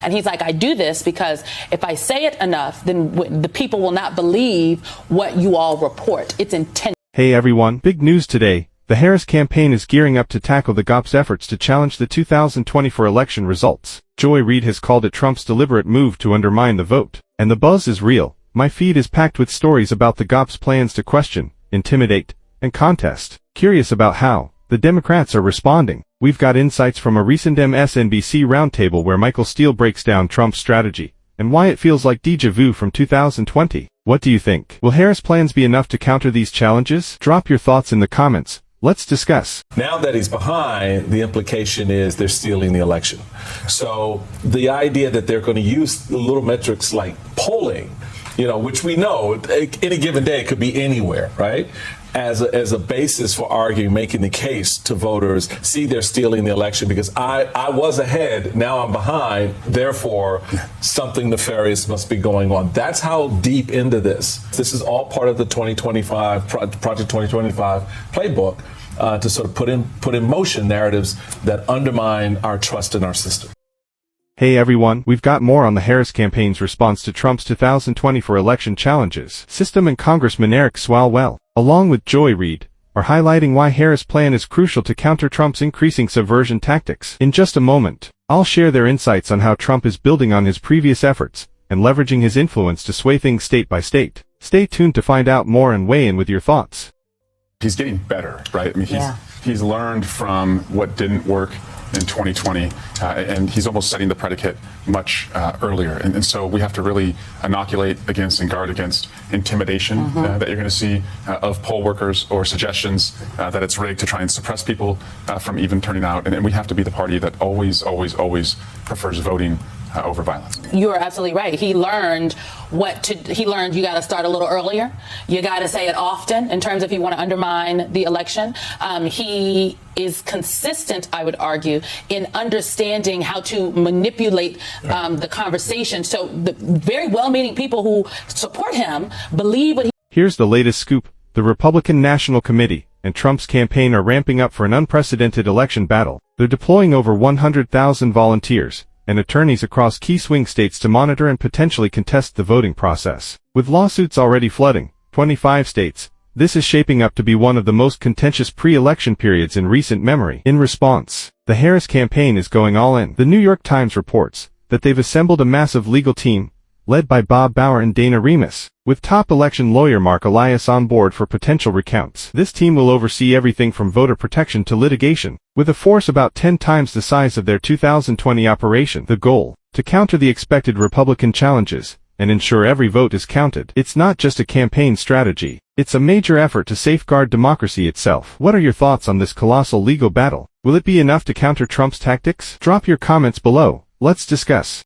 And he's like, I do this because if I say it enough, then the people will not believe what you all report. It's intentional. Hey everyone, big news today. The Harris campaign is gearing up to tackle the GOP's efforts to challenge the 2024 election results. Joy Reid has called it Trump's deliberate move to undermine the vote. And the buzz is real. My feed is packed with stories about the GOP's plans to question, intimidate, and contest. Curious about how the Democrats are responding? We've got insights from a recent MSNBC roundtable where Michael Steele breaks down Trump's strategy and why it feels like déjà vu from 2020. What do you think? Will Harris' plans be enough to counter these challenges? Drop your thoughts in the comments. Let's discuss. Now that he's behind, the implication is they're stealing the election. So the idea that they're going to use little metrics like polling, which we know any given day could be anywhere, right? As a basis for arguing, making the case to voters, see, they're stealing the election because I was ahead, now I'm behind, therefore something nefarious must be going on. That's how deep into this. This is all part of the 2025, Project 2025 playbook to sort of put in motion narratives that undermine our trust in our system. Hey everyone, we've got more on the Harris campaign's response to Trump's 2024 election challenges. System and Congressman Eric Swalwell, along with Joy Reid, are highlighting why Harris' plan is crucial to counter Trump's increasing subversion tactics. In just a moment, I'll share their insights on how Trump is building on his previous efforts and leveraging his influence to sway things state by state. Stay tuned to find out more and weigh in with your thoughts. He's getting better, right? I mean, he's learned from what didn't work in 2020, and he's almost setting the predicate much earlier. And so we have to really inoculate against and guard against intimidation that you're going to see of poll workers or suggestions that it's rigged to try and suppress people from even turning out. And we have to be the party that always prefers voting over violence. You are absolutely right. He learned you got to start a little earlier. You got to say it often in terms of if you want to undermine the election. He is consistent, I would argue, in understanding how to manipulate the conversation. So the very well-meaning people who support him believe what he... Here's the latest scoop. The Republican National Committee and Trump's campaign are ramping up for an unprecedented election battle. They're deploying over 100,000 volunteers and attorneys across key swing states to monitor and potentially contest the voting process. With lawsuits already flooding 25 states, this is shaping up to be one of the most contentious pre-election periods in recent memory. In response, the Harris campaign is going all in. The New York Times reports that they've assembled a massive legal team, led by Bob Bauer and Dana Remus, with top election lawyer Mark Elias on board for potential recounts. This team will oversee everything from voter protection to litigation, with a force about 10 times the size of their 2020 operation. The goal, to counter the expected Republican challenges and ensure every vote is counted. It's not just a campaign strategy. It's a major effort to safeguard democracy itself. What are your thoughts on this colossal legal battle? Will it be enough to counter Trump's tactics? Drop your comments below. Let's discuss.